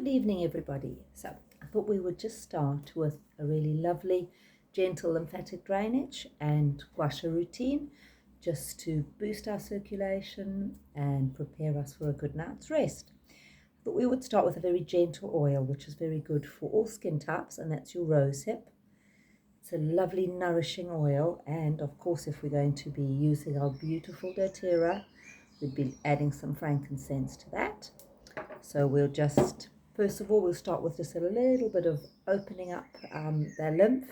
Good evening, everybody. So I thought we would just start with a really lovely, gentle lymphatic drainage and gua sha routine, just to boost our circulation and prepare us for a good night's rest. But we would start with a very gentle oil, which is very good for all skin types, and that's your rosehip. It's a lovely, nourishing oil, and of course, if we're going to be using our beautiful doTERRA, we'd be adding some frankincense to that. So we'll just, first of all, we'll start with just a little bit of opening up the lymph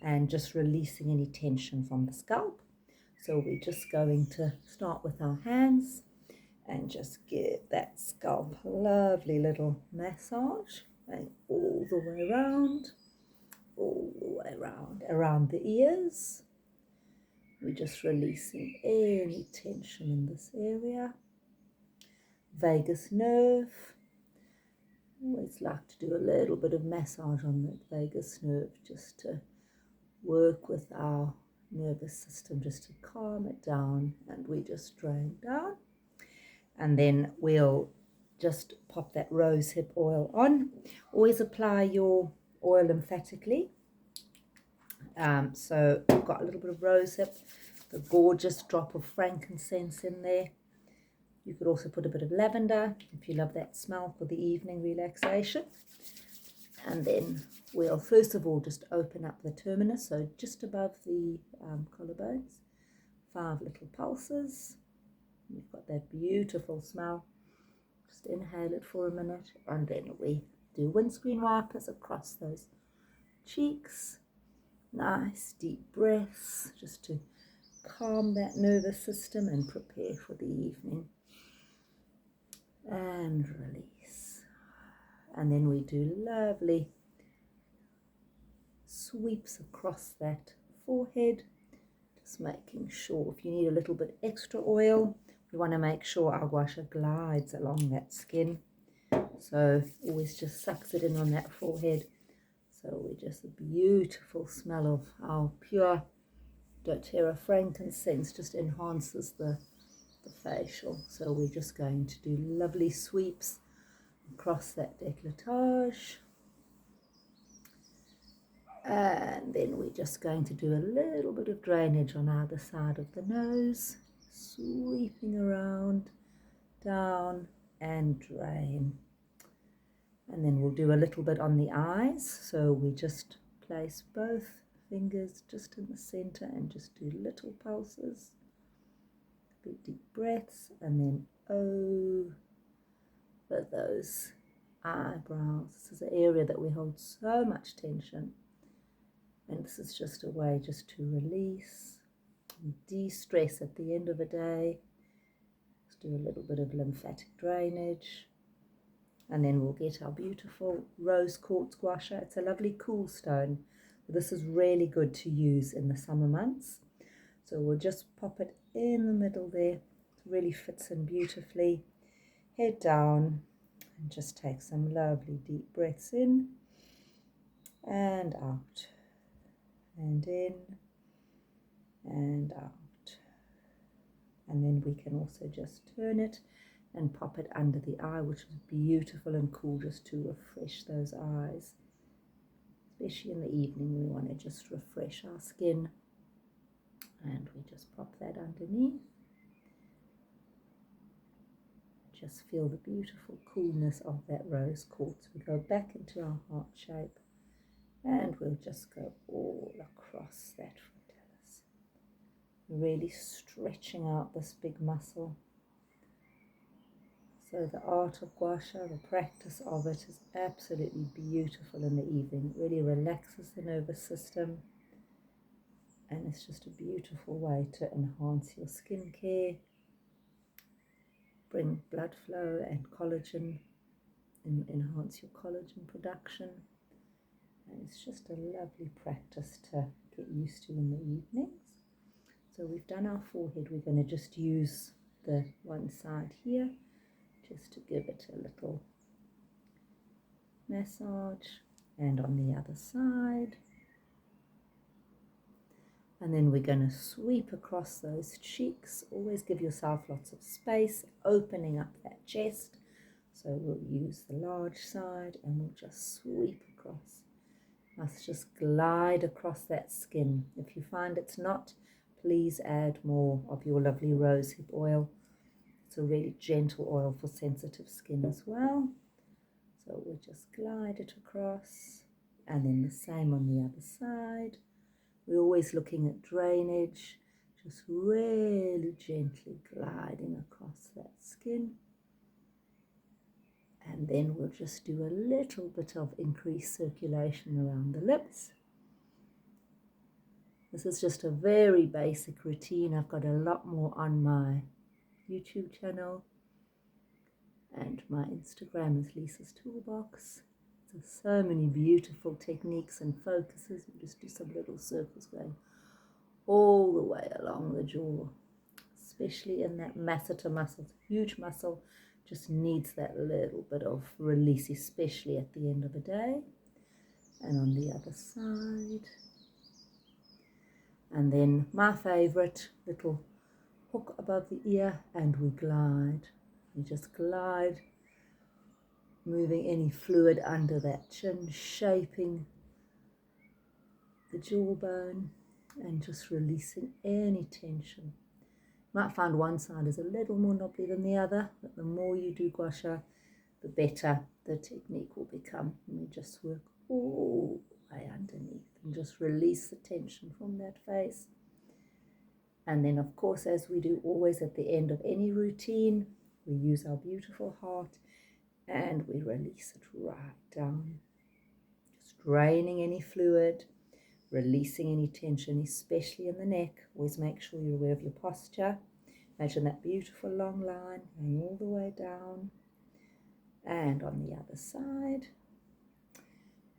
and just releasing any tension from the scalp. So we're just going to start with our hands and just give that scalp a lovely little massage, going all the way around, around the ears. We're just releasing any tension in this area. Vagus nerve. Always like to do a little bit of massage on that vagus nerve just to work with our nervous system, just to calm it down, and we just drain down. And then we'll just pop that rosehip oil on. Always apply your oil lymphatically. So I've got a little bit of rosehip, the gorgeous drop of frankincense in there. You could also put a bit of lavender if you love that smell for the evening relaxation. And then we'll first of all just open up the terminus, so just above the collarbones, 5 little pulses. You've got that beautiful smell. Just inhale it for a minute, and then we do windscreen wipers across those cheeks. Nice deep breaths just to calm that nervous system and prepare for the evening. And release. And then we do lovely sweeps across that forehead, just making sure, if you need a little bit extra oil, we want to make sure our gua sha glides along that skin. So always just sucks it in on that forehead. So we just, a beautiful smell of our pure doTERRA frankincense just enhances the facial. So we're just going to do lovely sweeps across that décolletage, and then we're just going to do a little bit of drainage on either side of the nose, sweeping around, down, and drain. And then we'll do a little bit on the eyes, so we just place both fingers just in the center and just do little pulses, big deep breaths, and then over those eyebrows. This is an area that we hold so much tension, and this is just a way just to release and de-stress at the end of a day. Let's do a little bit of lymphatic drainage, and then we'll get our beautiful rose quartz gua sha. It's a lovely cool stone. This is really good to use in the summer months. So we'll just pop it in the middle there. It really fits in beautifully. Head down and just take some lovely deep breaths in and out, and in and out. And then we can also just turn it and pop it under the eye, which is beautiful and cool, just to refresh those eyes. Especially in the evening, we want to just refresh our skin, and we just pop that underneath. Just feel the beautiful coolness of that rose quartz. We go back into our heart shape, and we'll just go all across that frontalis, really stretching out this big muscle. So the art of gua sha, the practice of it, is absolutely beautiful in the evening. It really relaxes the nervous system, and it's just a beautiful way to enhance your skincare, bring blood flow and collagen, and enhance your collagen production. And it's just a lovely practice to get used to in the evenings. So we've done our forehead. We're going to just use the one side here, just to give it a little massage, and on the other side. And then we're going to sweep across those cheeks. Always give yourself lots of space, opening up that chest, So we'll use the large side and we'll just sweep across. Must just glide across that skin. If you find it's not, please add more of your lovely rosehip oil. It's a really gentle oil for sensitive skin as well. So we'll just glide it across, and then the same on the other side. We're always looking at drainage, just really gently gliding across that skin. And then we'll just do a little bit of increased circulation around the lips. This is just a very basic routine. I've got a lot more on my YouTube channel, and my Instagram is Lisa's Toolbox. There's so many beautiful techniques and focuses. We'll just do some little circles going all the way along the jaw, especially in that masseter muscle. Huge muscle, just needs that little bit of release, especially at the end of the day. And on the other side. And then my favorite, little hook above the ear, and we glide. We just glide, moving any fluid under that chin, shaping the jawbone and just releasing any tension. You might find one side is a little more knobbly than the other, but the more you do gua sha, the better the technique will become. And we just work all the way underneath and just release the tension from that face. And then, of course, as we do always at the end of any routine, we use our beautiful heart and we release it right down. Just draining any fluid, releasing any tension, especially in the neck. Always make sure you're aware of your posture. Imagine that beautiful long line going all the way down. And on the other side.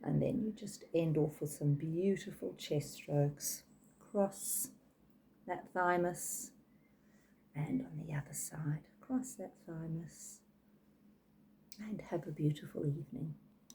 And then you just end off with some beautiful chest strokes. Cross that thymus. And on the other side, cross that thymus. And have a beautiful evening.